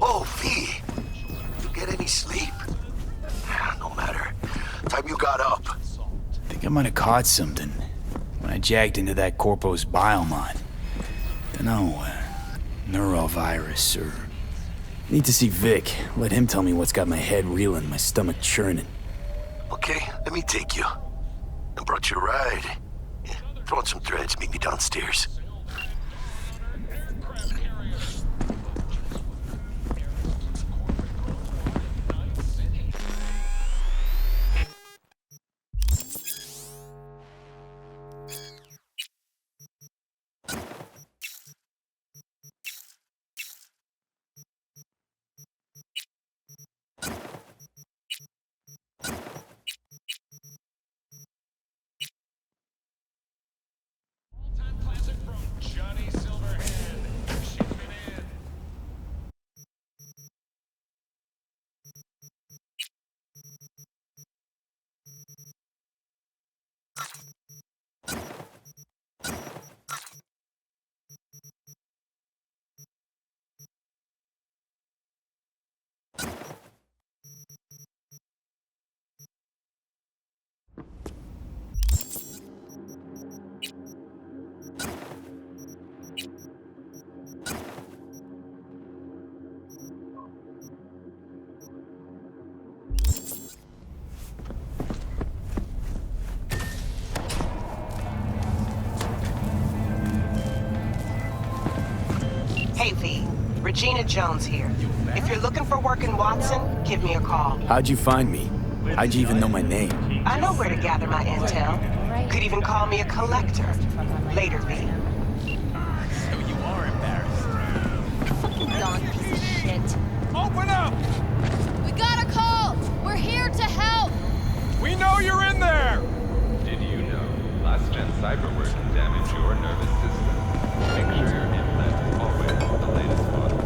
Oh, V. You get any sleep? No matter. Time you got up. Think I might have caught something when I jacked into that Corpo's biomod. Dunno, neurovirus or... Need to see Vic. Let him tell me what's got my head reeling, my stomach churning. Okay, let me take you. I brought you a ride. Yeah, throw on some threads, meet me downstairs. Hey V, Regina Jones here. If you're looking for work in Watson, give me a call. How'd you find me? How'd you even know my name? I know where to gather my intel. Could even call me a collector. Later, V. So you are embarrassed. Fucking Don piece of shit. Open up! We got a call! We're here to help! We know you're in there! Did you know last-gen cyberware can damage your nervous system? Make sure your implant is always the latest model.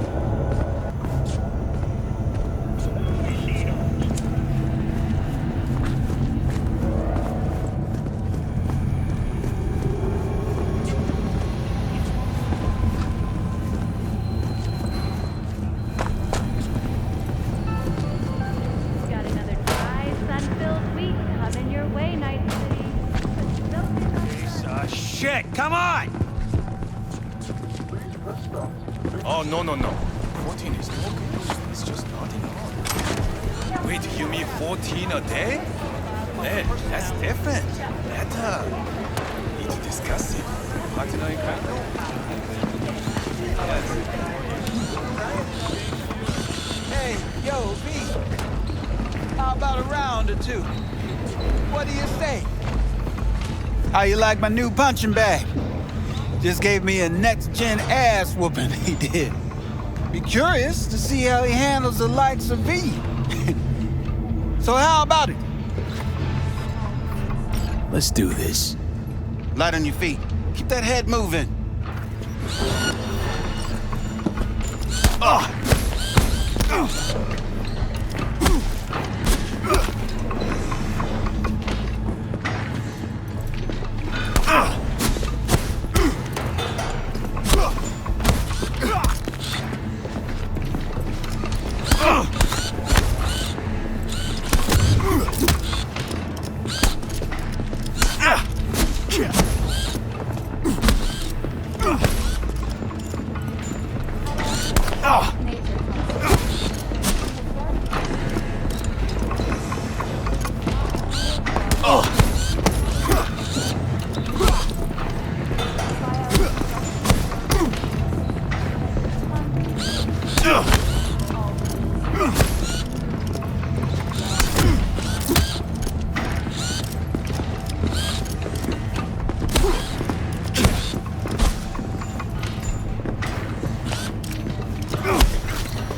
Got another dry, sun-filled week coming your way, Night City. Piece of shit! Come on! Oh, no. 14 is no good. It's just not enough. Wait, you mean 14 a day? Hey, that's different. Better. Need to discuss it. Partner in crime? Yes. Hey, yo, V. How about a round or two? What do you say? How you like my new punching bag? Just gave me a next-gen ass whooping, he did. Be curious to see how he handles the likes of V. So how about it? Let's do this. Light on your feet. Keep that head moving.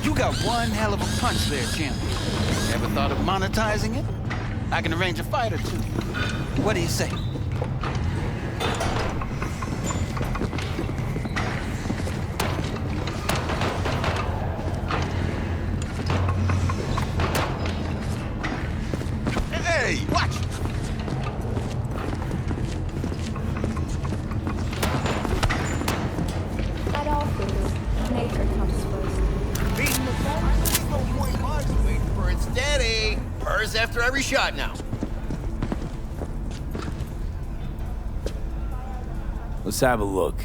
You got one hell of a punch there, champ. Ever thought of monetizing it? I can arrange a fight or two. What do you say? Hey, watch! But also, nature comes first. V, after every shot now. Let's have a look.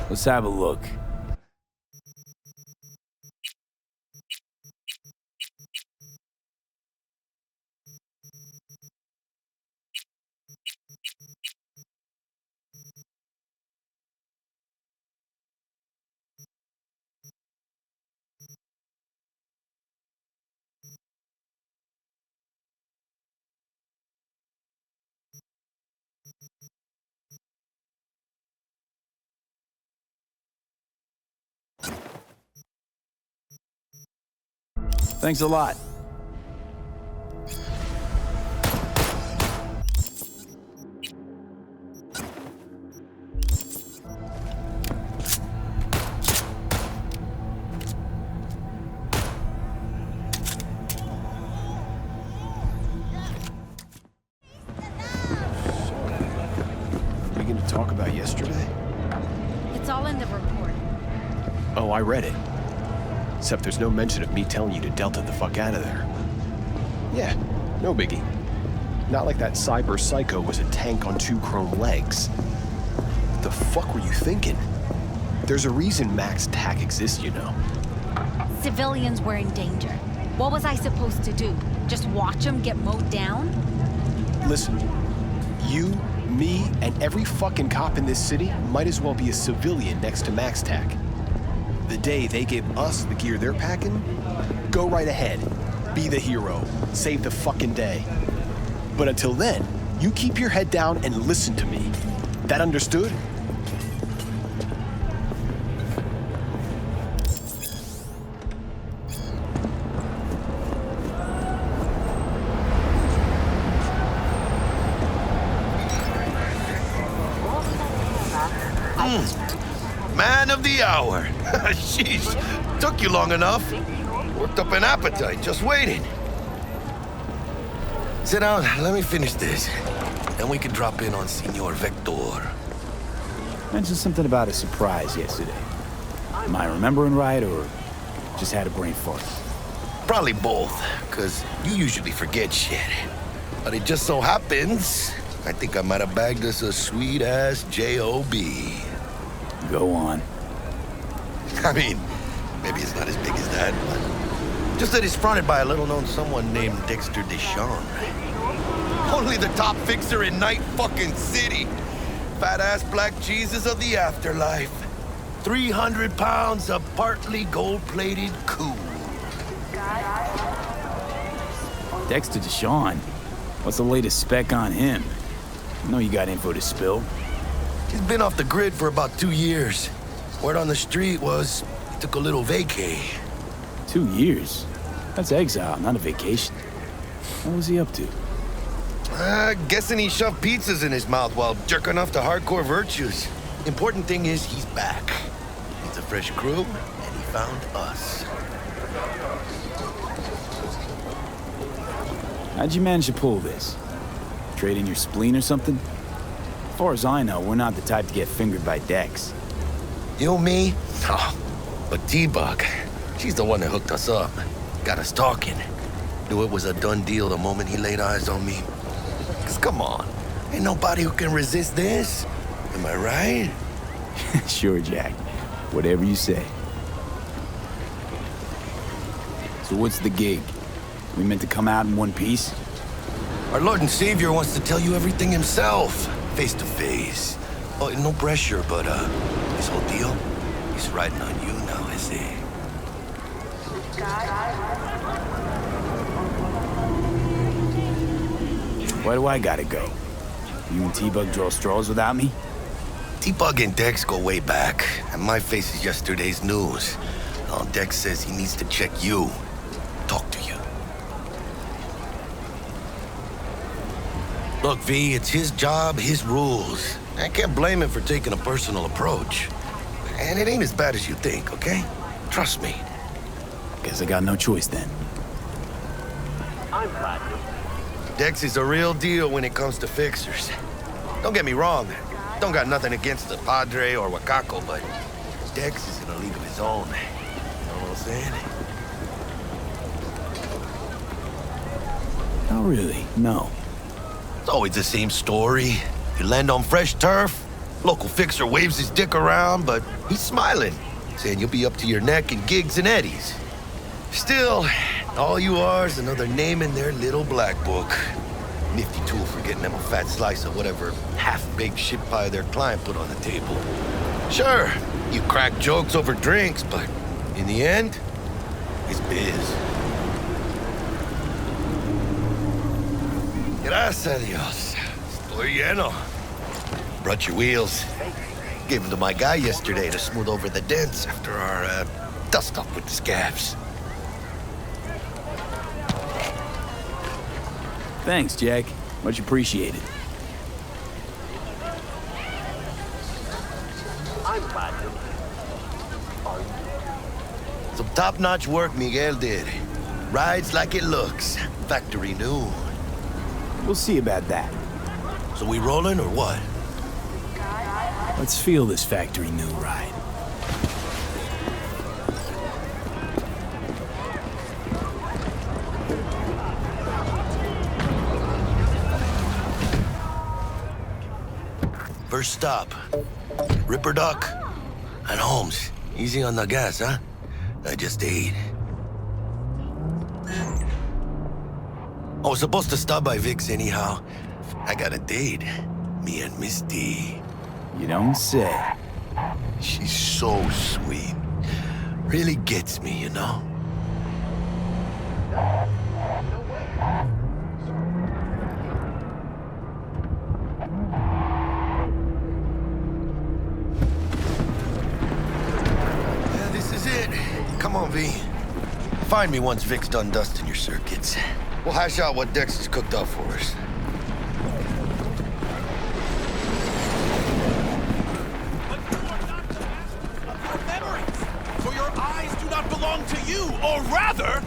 Let's have a look. Thanks a lot. We going to talk about yesterday? It's all in the report. Oh, I read it. Except there's no mention of me telling you to Delta the fuck out of there. Yeah, no biggie. Not like that cyber psycho was a tank on 2 chrome legs. What the fuck were you thinking? There's a reason Max TAC exists, you know. Civilians were in danger. What was I supposed to do? Just watch them get mowed down? Listen, you, me, and every fucking cop in this city might as well be a civilian next to Max TAC. The day they give us the gear they're packing, go right ahead. Be the hero. Save the fucking day. But until then, you keep your head down and listen to me. That understood? Man of the hour. Sheesh. Took you long enough. Worked up an appetite just waiting. Sit down, let me finish this. Then we can drop in on Senor Vector. Mentioned something about a surprise yesterday. Am I remembering right, or just had a brain fart? Probably both, because you usually forget shit. But it just so happens, I think I might have bagged us a sweet-ass J.O.B. Go on. I mean, maybe it's not as big as that, but just that it's fronted by a little-known someone named Dexter Deshawn. Only the top fixer in Night fucking City. Fat-ass black Jesus of the afterlife. 300 pounds of partly gold-plated cool. Dexter Deshawn? What's the latest spec on him? I know you got info to spill. He's been off the grid for about 2 years. Word on the street was he took a little vacay. 2 years? That's exile, not a vacation. What was he up to? Guessing he shoved pizzas in his mouth while jerking off to hardcore virtues. Important thing is he's back. He's a fresh crew, and he found us. How'd you manage to pull this? Trade in your spleen or something? As far as I know, we're not the type to get fingered by Dex. You, me? Oh, but T-Bug, she's the one that hooked us up. Got us talking. Knew it was a done deal the moment he laid eyes on me. 'Cause come on, ain't nobody who can resist this. Am I right? Sure, Jack. Whatever you say. So what's the gig? We meant to come out in one piece? Our Lord and Savior wants to tell you everything himself, face to face. Oh, no pressure, but, this whole deal is riding on you now, I see. Why do I gotta go? You and T-Bug draw straws without me? T-Bug and Dex go way back, and my face is yesterday's news. Now, Dex says he needs to check you. Talk to you. Look, V, it's his job, his rules. I can't blame him for taking a personal approach. And it ain't as bad as you think, okay? Trust me. Guess I got no choice then. Dex is a real deal when it comes to fixers. Don't get me wrong. Don't got nothing against the Padre or Wakako, but Dex is in a league of his own. You know what I'm saying? Oh, really? No. It's always the same story. You land on fresh turf, local fixer waves his dick around, but he's smiling, saying you'll be up to your neck in gigs and eddies. Still, all you are is another name in their little black book. Nifty tool for getting them a fat slice of whatever half-baked shit pie their client put on the table. Sure, you crack jokes over drinks, but in the end, it's biz. Gracias a Dios. Estoy lleno. Brought your wheels. Gave them to my guy yesterday to smooth over the dents after our dust-up with the scabs. Thanks, Jack. Much appreciated. Some top-notch work Miguel did. Rides like it looks. Factory new. We'll see about that. So we rolling or what? Let's feel this factory new ride. First stop. Ripper Duck and Holmes. Easy on the gas, huh? I just ate. I was supposed to stop by Vic's anyhow. I got a date. Me and Misty. You don't say. She's so sweet. Really gets me, you know? Yeah, this is it. Come on, V. Find me once Vic's done dusting your circuits. We'll hash out what Dex has cooked up for us. For your eyes do not belong to you, or rather,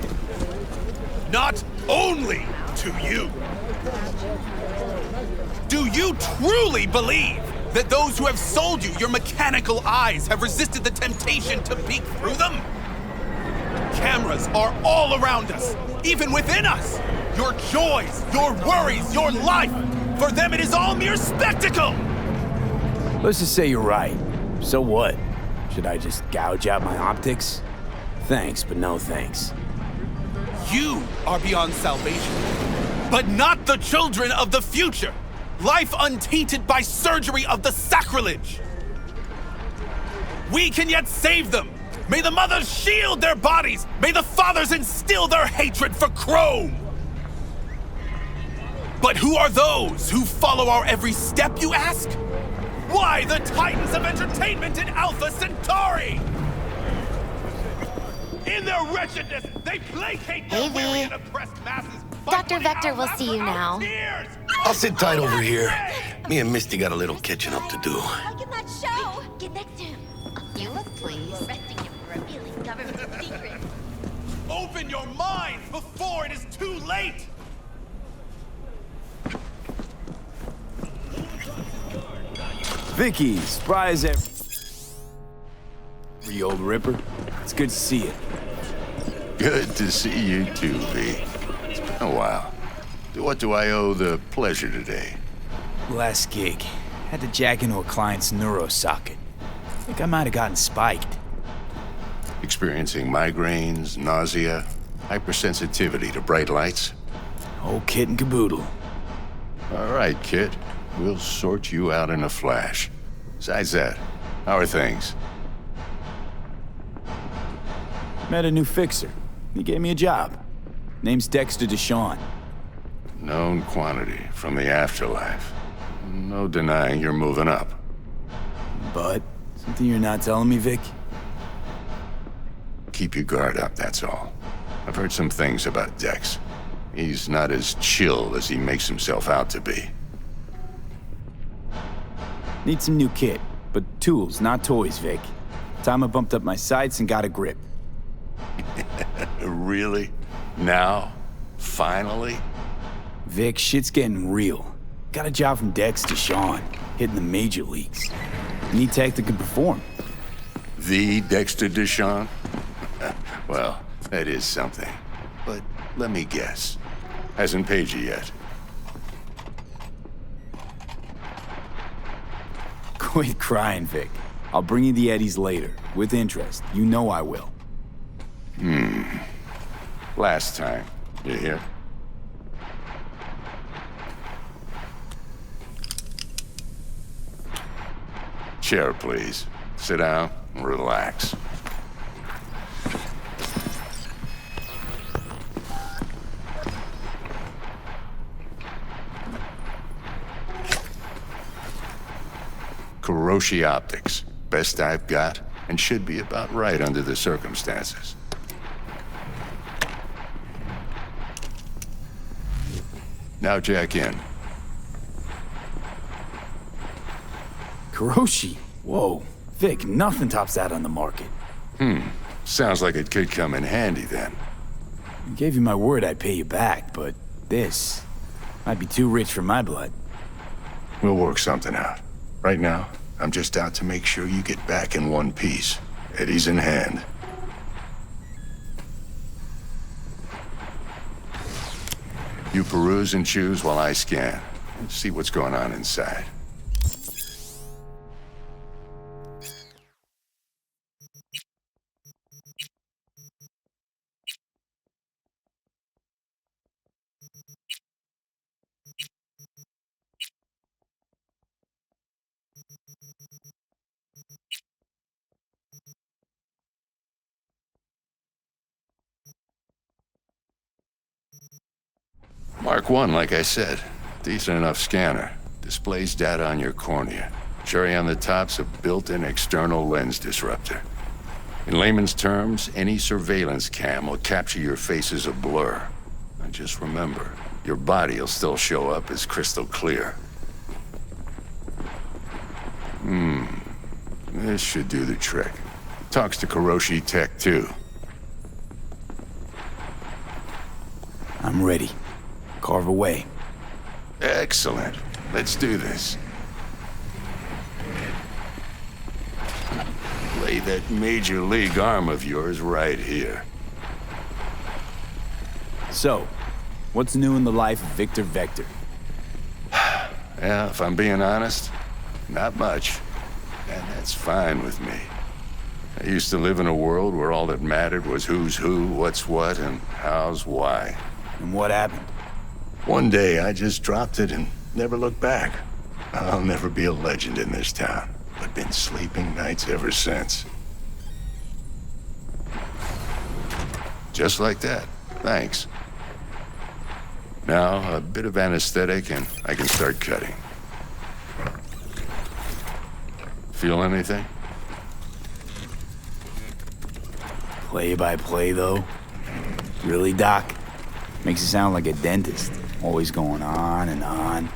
not only to you. Do you truly believe that those who have sold you your mechanical eyes have resisted the temptation to peek through them? Cameras are all around us, even within us. Your joys, your worries, your life. For them, it is all mere spectacle. Let's just say you're right. So what? Should I just gouge out my optics? Thanks, but no thanks. You are beyond salvation, but not the children of the future. Life untainted by surgery of the sacrilege. We can yet save them. May the mothers shield their bodies. May the fathers instill their hatred for Chrome. But who are those who follow our every step, you ask? Why the titans of entertainment in Alpha Centauri? In their wretchedness, they placate their weary and oppressed masses. Dr. Vector will see you now. I'll sit tight over here. Me and Misty got a little catching up to do. Look at that show! Get next to him. You look pleased. Arresting him for revealing government secrets. Open your mind before it is too late! Vicky, surprise every old Ripper. It's good to see you. Good to see you too, V. It's been a while. What do I owe the pleasure today? Last gig. Had to jack into a client's neuro socket. Think I might have gotten spiked. Experiencing migraines, nausea, hypersensitivity to bright lights? Whole kit and caboodle. All right, kid. We'll sort you out in a flash. Besides that, how are things? Met a new fixer. He gave me a job. Name's Dexter Deshawn. Known quantity from the afterlife. No denying you're moving up. But something you're not telling me, Vic? Keep your guard up, that's all. I've heard some things about Dex. He's not as chill as he makes himself out to be. Need some new kit, but tools, not toys, Vic. Time I bumped up my sights and got a grip. Really? Now? Finally? Vic, shit's getting real. Got a job from Dex Deshawn, hitting the major leagues. Need tech that can perform. The Dexter Deshawn? Well, that is something. But let me guess. Hasn't paid you yet. Quit crying, Vic. I'll bring you the eddies later, with interest. You know I will. Last time. You hear? Chair, please. Sit down and relax. Kuroshi Optics. Best I've got, and should be about right under the circumstances. Now jack in. Kuroshi? Whoa. Vic, nothing tops that on the market. Sounds like it could come in handy then. I gave you my word I'd pay you back, but this might be too rich for my blood. We'll work something out. Right now, I'm just out to make sure you get back in one piece. Eddie's in hand. You peruse and choose while I scan. See what's going on inside. Mark 1, like I said. Decent enough scanner. Displays data on your cornea. Cherry on the top's a built-in external lens disruptor. In layman's terms, any surveillance cam will capture your face as a blur. And just remember, your body will still show up as crystal clear. This should do the trick. Talks to Kuroshi Tech, too. I'm ready. Carve away. Excellent. Let's do this. Lay that major league arm of yours right here. So, what's new in the life of Victor Vector? Yeah, if I'm being honest, not much. And that's fine with me. I used to live in a world where all that mattered was who's who, what's what, and how's why. And what happened? One day, I just dropped it and never looked back. I'll never be a legend in this town, but been sleeping nights ever since. Just like that. Thanks. Now, a bit of anesthetic and I can start cutting. Feel anything? Play by play, though? Really, Doc? Makes it sound like a dentist. Always going on and on.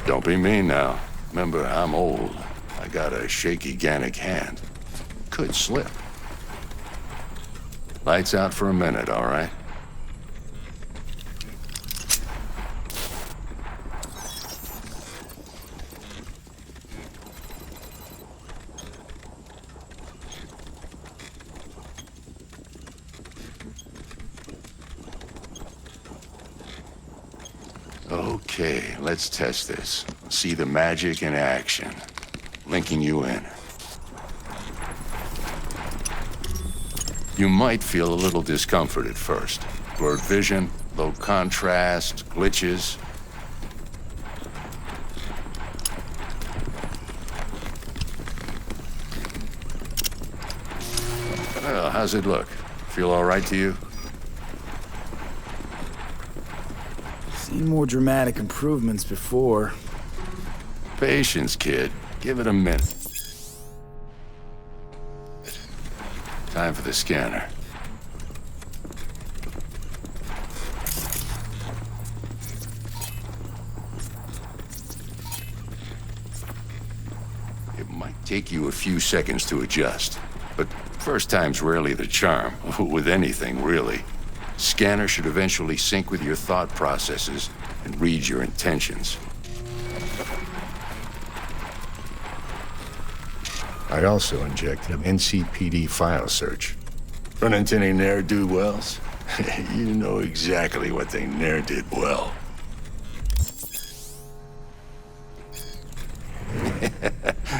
Don't be mean now. Remember, I'm old. I got a shaky Gannic hand. Could slip. Lights out for a minute, all right? Okay, let's test this. See the magic in action. Linking you in. You might feel a little discomfort at first. Blurred vision, low contrast, glitches. How's it look? Feel all right to you? Seen more dramatic improvements before. Patience, kid. Give it a minute. Time for the scanner. It might take you a few seconds to adjust, but first time's rarely the charm, with anything, really. Scanner should eventually sync with your thought processes and read your intentions. I also injected an NCPD file search. Run into any ne'er-do-wells? You know exactly what they ne'er did well.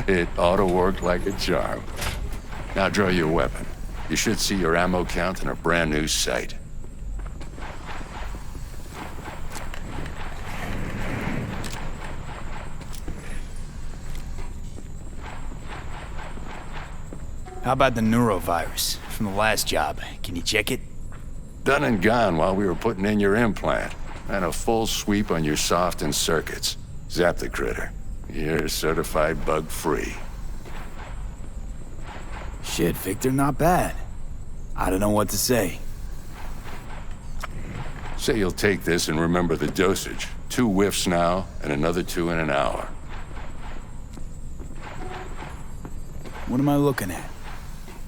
It ought to work like a charm. Now draw your weapon. You should see your ammo count in a brand new sight. How about the neurovirus from the last job? Can you check it? Done and gone while we were putting in your implant. And a full sweep on your soft and circuits. Zap the critter. You're certified bug-free. Shit, Victor, not bad. I don't know what to say. Say you'll take this and remember the dosage. 2 whiffs now, and another 2 in an hour. What am I looking at?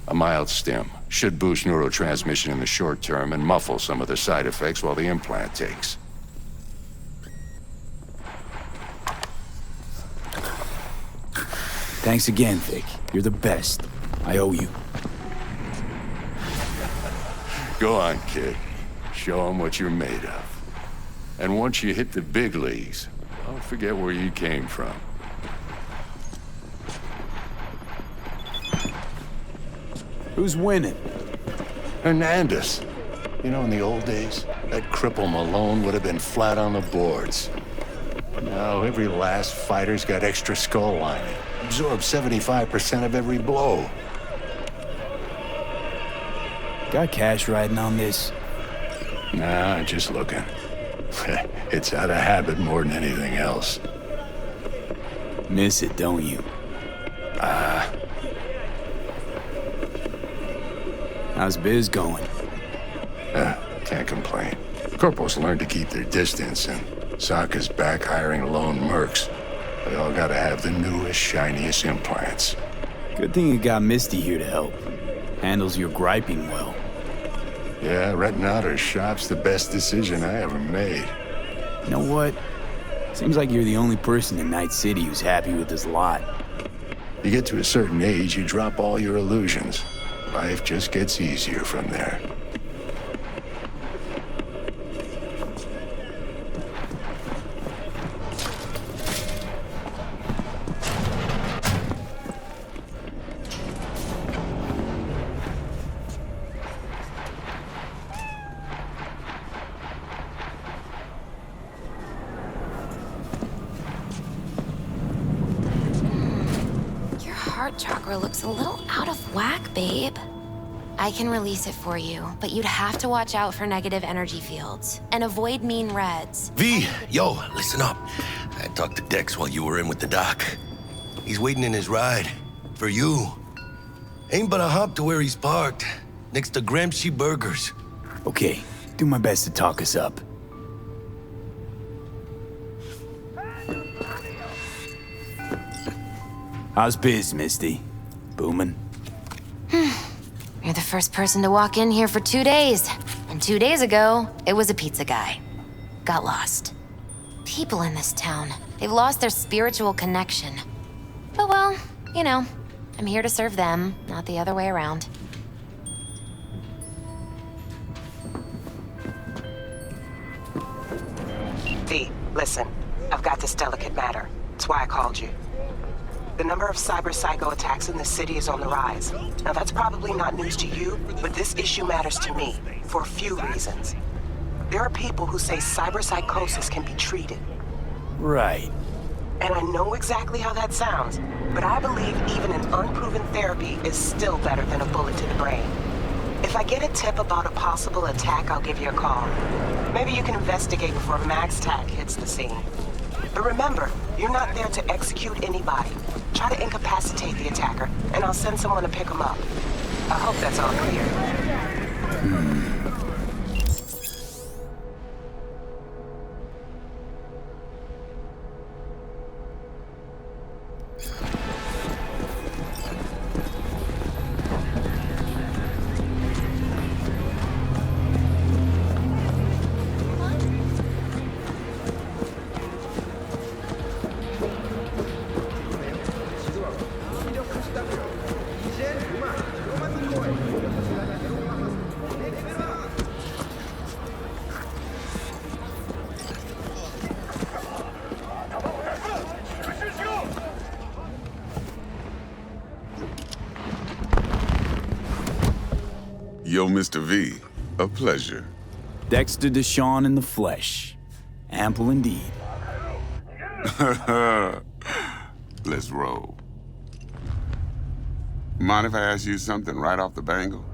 A mild stim. Should boost neurotransmission in the short term and muffle some of the side effects while the implant takes. Thanks again, Vic. You're the best. I owe you. Go on, kid. Show them what you're made of. And once you hit the big leagues, don't forget where you came from. Who's winning? Hernandez. You know, in the old days, that cripple Malone would have been flat on the boards. Now, every last fighter's got extra skull lining. Absorbs 75% of every blow. Got cash riding on this? Nah, just looking. It's out of habit more than anything else. Miss it, don't you? How's biz going? Can't complain. Corporals learn to keep their distance, and Sokka's back hiring lone mercs. They all gotta have the newest, shiniest implants. Good thing you got Misty here to help. Handles your griping well. Yeah, renting out her shop's the best decision I ever made. You know what? Seems like you're the only person in Night City who's happy with this lot. You get to a certain age, you drop all your illusions. Life just gets easier from there. Heart chakra looks a little out of whack, babe. I can release it for you, but you'd have to watch out for negative energy fields and avoid mean reds. V, yo, listen up. I talked to Dex while you were in with the doc. He's waiting in his ride. For you. Ain't but a hop to where he's parked. Next to Gramsci Burgers. Okay, do my best to talk us up. How's biz, Misty? Booming? You're the first person to walk in here for 2 days. And 2 days ago, it was a pizza guy. Got lost. People in this town, they've lost their spiritual connection. But well, you know, I'm here to serve them, not the other way around. V, listen. I've got this delicate matter. That's why I called you. The number of cyber-psycho attacks in the city is on the rise. Now that's probably not news to you, but this issue matters to me for a few reasons. There are people who say cyber-psychosis can be treated. Right. And I know exactly how that sounds, but I believe even an unproven therapy is still better than a bullet to the brain. If I get a tip about a possible attack, I'll give you a call. Maybe you can investigate before MaxTac hits the scene. But remember, you're not there to execute anybody. Try to incapacitate the attacker, and I'll send someone to pick him up. I hope that's all clear. Yo, Mr. V, a pleasure. Dexter Deshawn in the flesh. Ample indeed. Let's roll. Mind if I ask you something right off the bangle?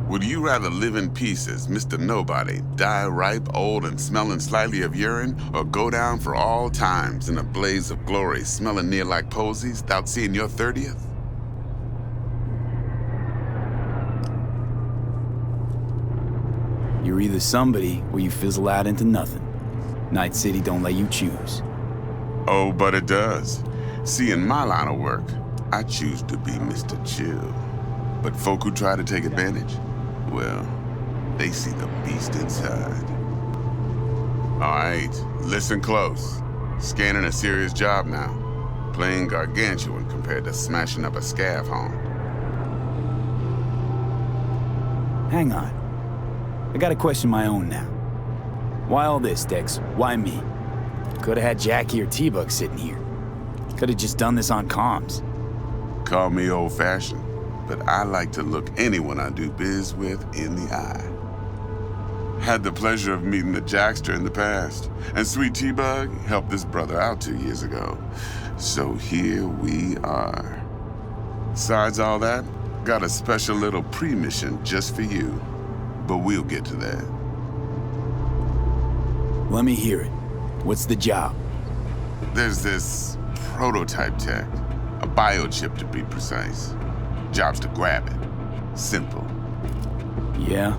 Would you rather live in peace as Mr. Nobody, die ripe, old, and smelling slightly of urine, or go down for all times in a blaze of glory, smelling near like posies, without seeing your 30th? You're either somebody or you fizzle out into nothing. Night City don't let you choose. Oh, but it does. See, in my line of work, I choose to be Mr. Chill. But folk who try to take advantage, well, they see the beast inside. All right, listen close. Scanning a serious job now. Playing gargantuan compared to smashing up a scav home. Hang on. I gotta question my own now. Why all this, Dex? Why me? Could've had Jackie or T-Bug sitting here. Could've just done this on comms. Call me old-fashioned, but I like to look anyone I do biz with in the eye. Had the pleasure of meeting the Jackster in the past, and sweet T-Bug helped this brother out 2 years ago. So here we are. Besides all that, got a special little pre-mission just for you. But we'll get to that. Let me hear it. What's the job? There's this prototype tech, a biochip to be precise. Job's to grab it. Simple. Yeah?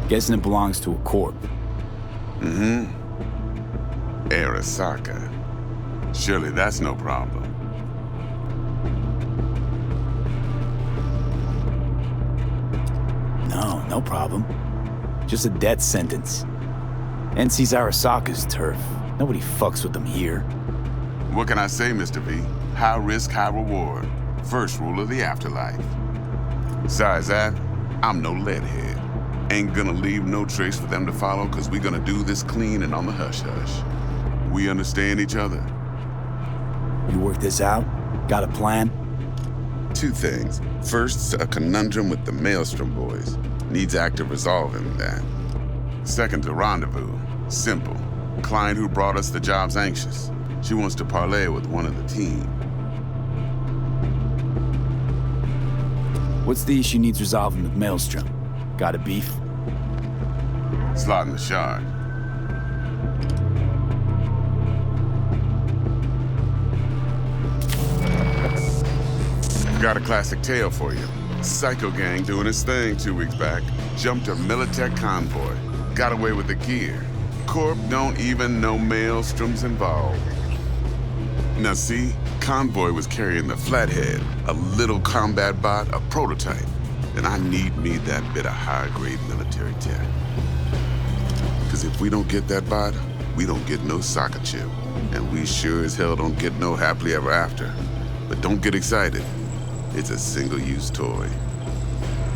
Guessing it belongs to a corp. Mm-hmm. Arasaka. Surely that's no problem. No problem. Just a death sentence. NC's Arasaka's turf. Nobody fucks with them here. What can I say, Mr. V? High risk, high reward. First rule of the afterlife. Besides that, I'm no leadhead. Ain't gonna leave no trace for them to follow, cause we gonna do this clean and on the hush-hush. We understand each other. You work this out? Got a plan? Two things. First, a conundrum with the Maelstrom boys. Needs active resolving that. Second, a rendezvous. Simple. Client who brought us the job's anxious. She wants to parlay with one of the team. What's the issue needs resolving with Maelstrom? Got a beef? Slot in the shard. Got a classic tale for you. Psycho gang doing his thing 2 weeks back. Jumped a Militech convoy. Got away with the gear. Corp don't even know Maelstrom's involved. Now see, convoy was carrying the Flathead, a little combat bot, a prototype. And I need me that bit of high-grade military tech. Cause if we don't get that bot, we don't get no soccer chip. And we sure as hell don't get no happily ever after. But don't get excited. It's a single-use toy.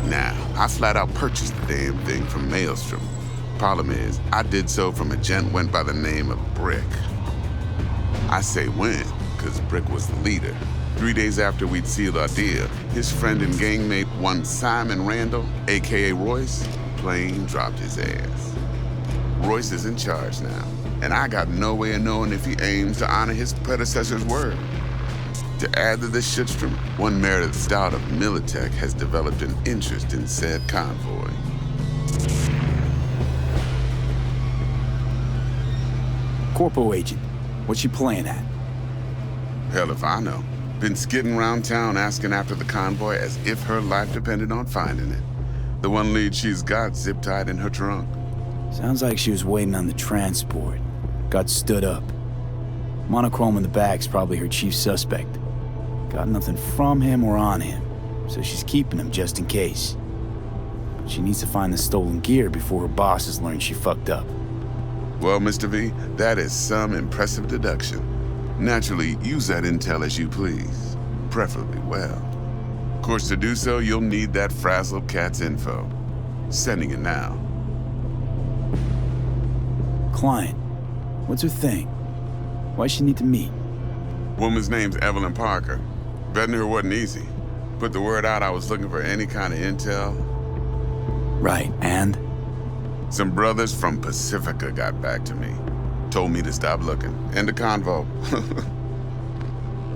Now, I flat out purchased the damn thing from Maelstrom. Problem is, I did so from a gent went by the name of Brick. I say when, cause Brick was the leader. 3 days after we'd sealed our deal, his friend and gangmate, one Simon Randall, AKA Royce, plain dropped his ass. Royce is in charge now, and I got no way of knowing if he aims to honor his predecessor's word. To add to this shitstrom, one Meredith Stout of Militech has developed an interest in said convoy. Corpo agent, what's she playing at? Hell if I know. Been skidding around town asking after the convoy as if her life depended on finding it. The one lead she's got zip-tied in her trunk. Sounds like she was waiting on the transport. Got stood up. Monochrome in the back's probably her chief suspect. Got nothing from him or on him, so she's keeping him just in case. But she needs to find the stolen gear before her bosses learn she fucked up. Well, Mr. V, that is some impressive deduction. Naturally, use that intel as you please, preferably well. Of course, to do so, you'll need that frazzled cat's info. Sending it now. Client, what's her thing? Why she need to meet? Woman's name's Evelyn Parker. Vetting her wasn't easy. Put the word out I was looking for any kind of intel. Right, and? Some brothers from Pacifica got back to me. Told me to stop looking. End of convo.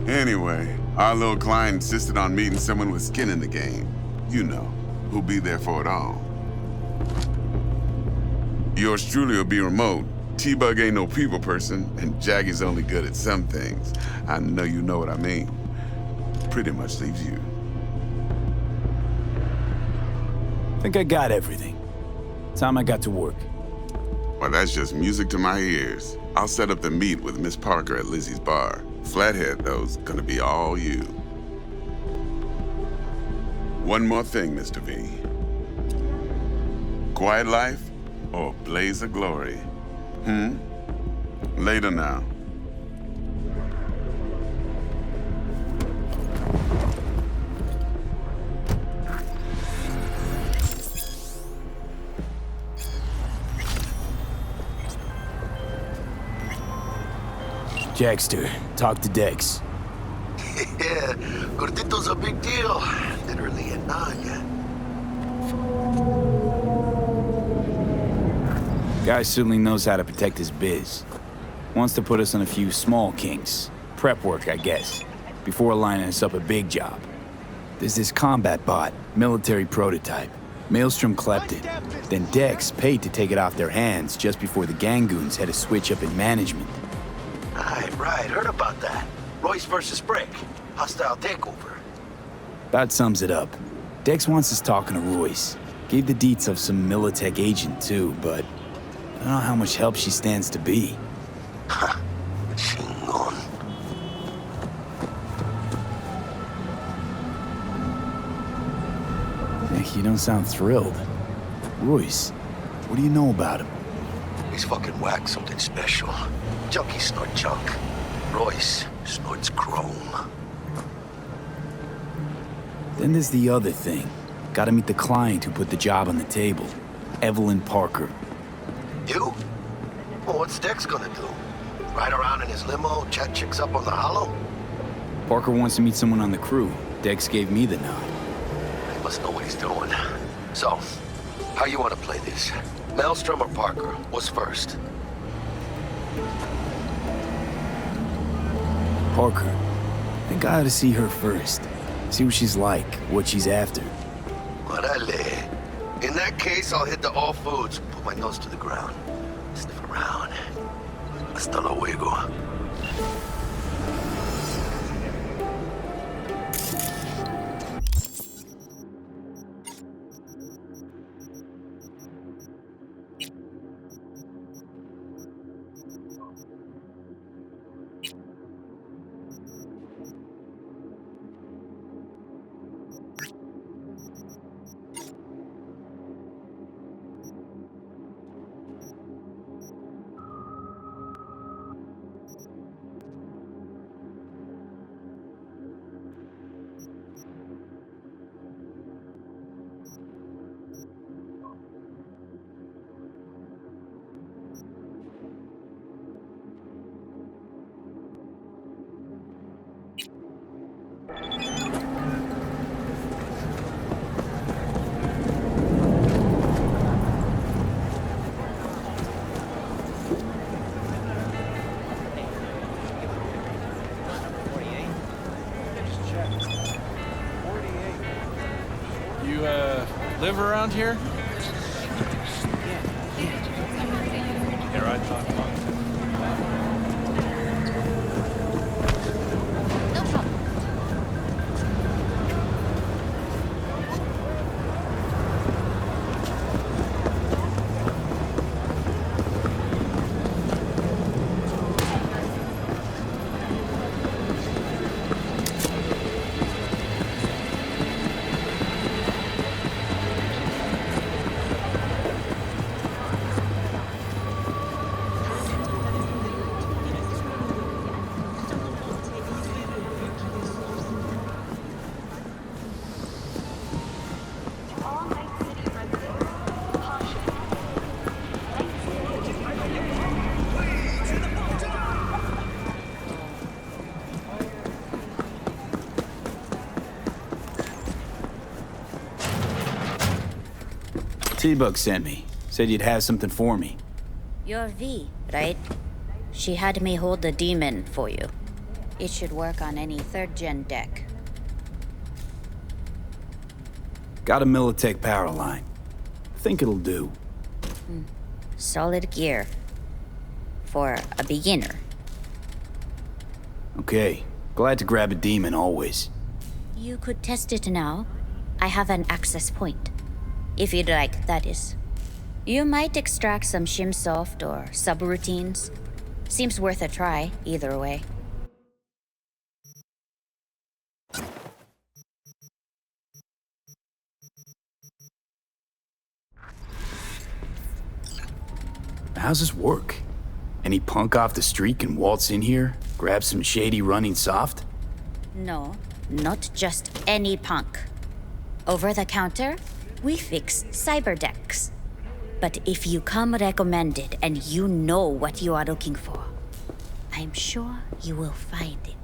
Anyway, our little client insisted on meeting someone with skin in the game. You know, who'll be there for it all. Yours truly will be remote. T-Bug ain't no people person, and Jaggy's only good at some things. I know you know what I mean. Pretty much leaves you. Think I got everything. Time I got to work. Well, that's just music to my ears. I'll set up the meet with Miss Parker at Lizzie's bar. Flathead, though's gonna be all you. One more thing, Mr. V. Quiet life or blaze of glory? Later now. Jackster, talk to Dex. Yeah, Gordito's a big deal. Literally a naga. Guy certainly knows how to protect his biz. Wants to put us on a few small kinks. Prep work, I guess. Before lining us up a big job. There's this combat bot, military prototype. Maelstrom clept it. Then Dex paid to take it off their hands just before the Gangoons had a switch up in management. Right, heard about that. Royce versus Brick. Hostile takeover. That sums it up. Dex wants us talking to Royce. Gave the deets of some Militech agent too, but I don't know how much help she stands to be. Ha. Chingon. You don't sound thrilled. Royce, what do you know about him? He's fucking whack, something special. Junkies snort junk. Royce snorts chrome. Then there's the other thing. Gotta meet the client who put the job on the table. Evelyn Parker. You? Well, what's Dex gonna do? Ride around in his limo, chat chicks up on the hollow? Parker wants to meet someone on the crew. Dex gave me the nod. He must know what he's doing. So, how you want to play this? Maelstrom or Parker? What's first? Parker. I think I ought to see her first. See what she's like, what she's after. Orale. In that case, I'll hit the all foods, put my nose to the ground, sniff around. Hasta luego. live around here? Here I thought monks. No problem. T-Bug sent me. Said you'd have something for me. You're V, right? She had me hold the demon for you. It should work on any 3rd-gen deck. Got a Militech power line. Think it'll do. Solid gear. For a beginner. Okay. Glad to grab a demon always. You could test it now. I have an access point. If you'd like, that is. You might extract some shimsoft or subroutines. Seems worth a try, either way. How's this work? Any punk off the street can waltz in here, grab some shady running soft? No, not just any punk. Over the counter, we fix cyber decks. But if you come recommended and you know what you are looking for, I'm sure you will find it.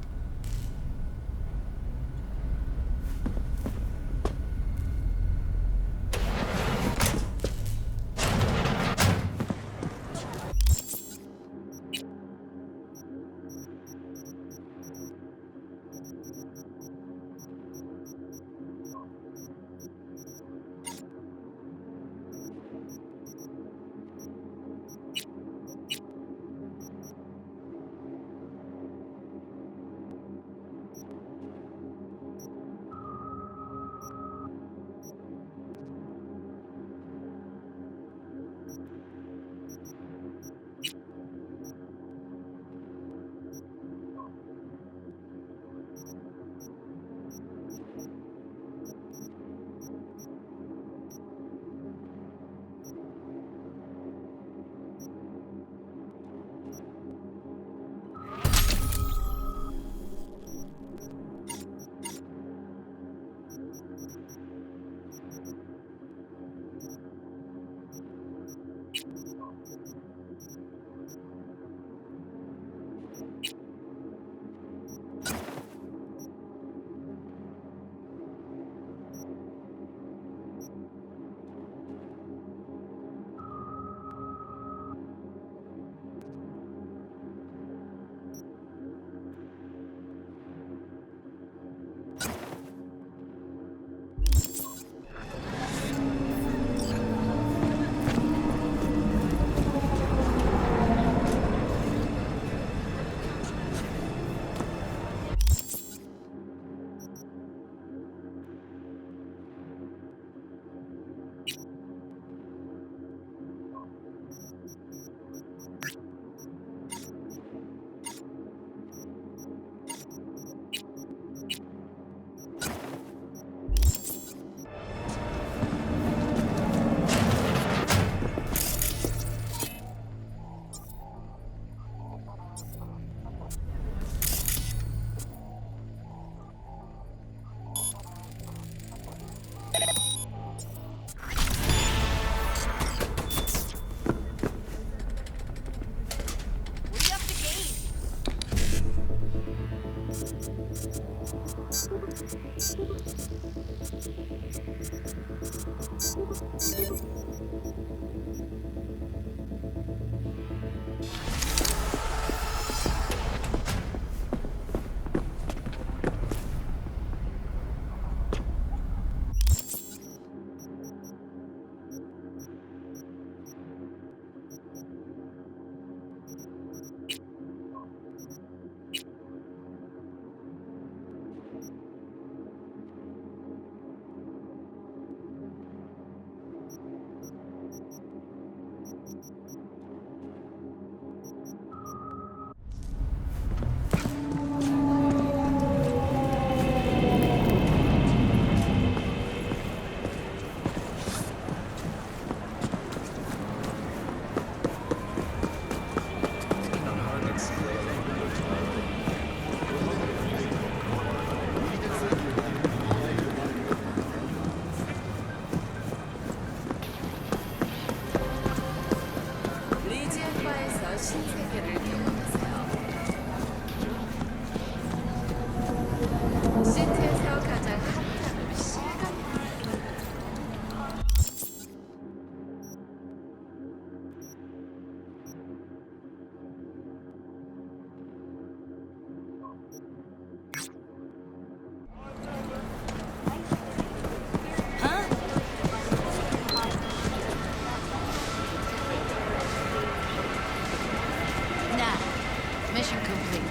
Mission complete.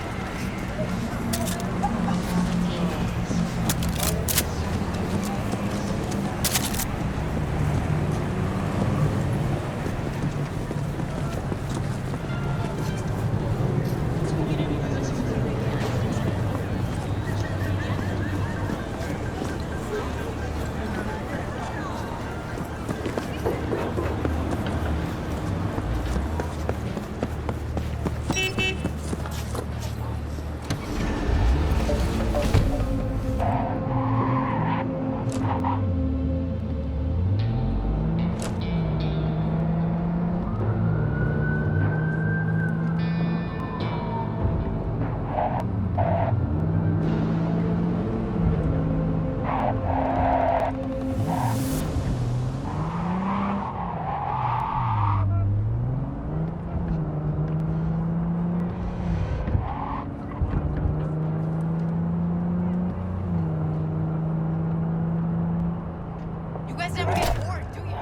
You guys never get bored, do you?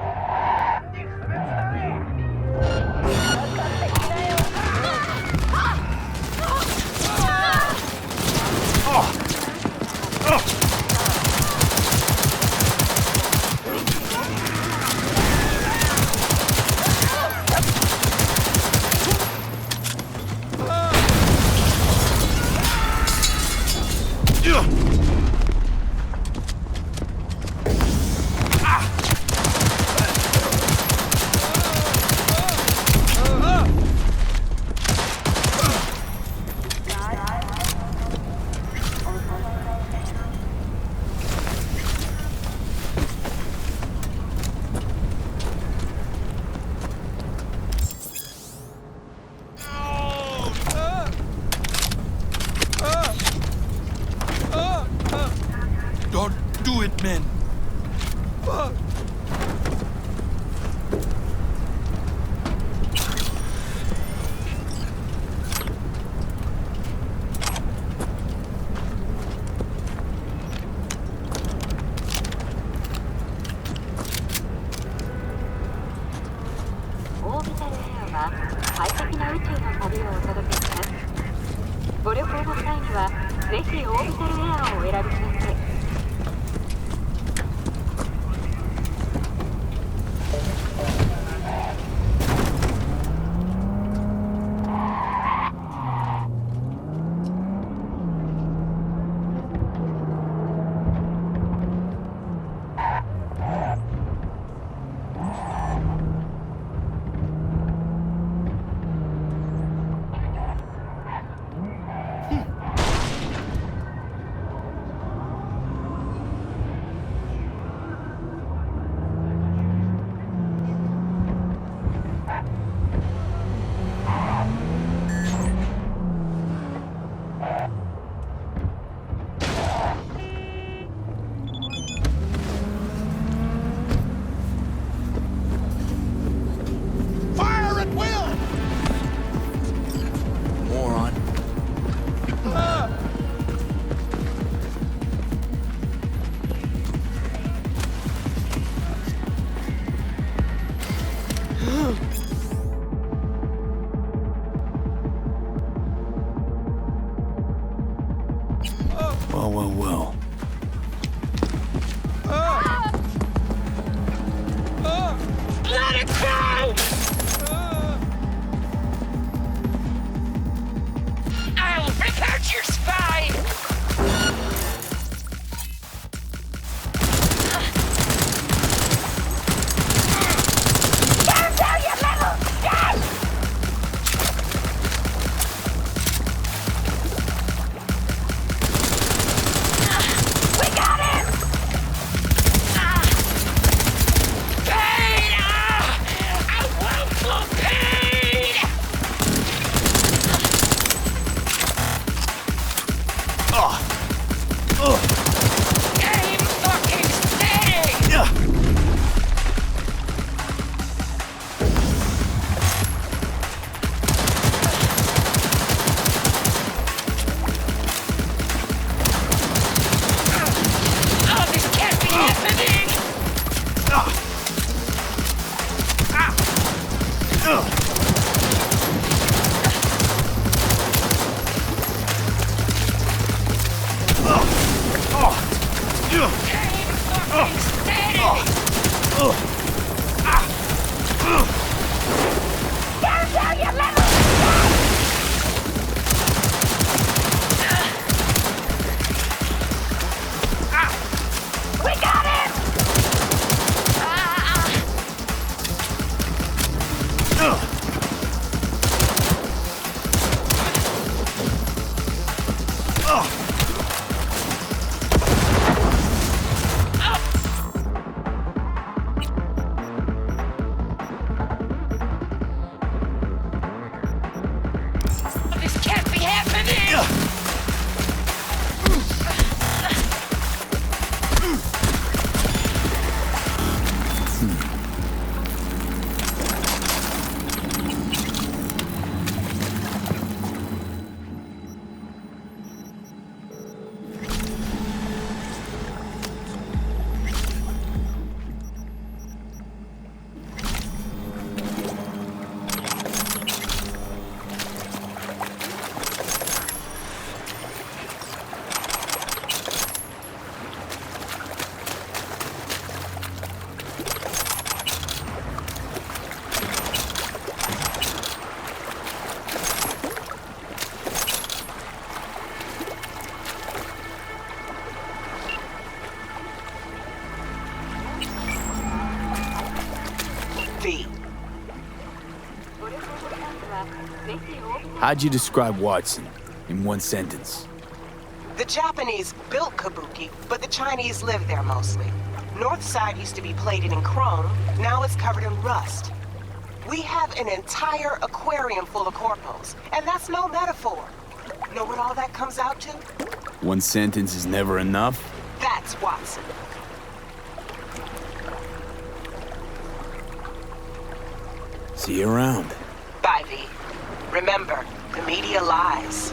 Don't do it, man. Fire at will! Moron. Well. Let it go! I'll pick out your spine! Down, down, you little skunk! How'd you describe Watson in one sentence? The Japanese built Kabuki, but the Chinese live there mostly. North side used to be plated in chrome, now it's covered in rust. We have an entire aquarium full of corpos, and that's no metaphor. Know what all that comes out to? One sentence is never enough? That's Watson. See you around. Bye, V. Remember, the media lies.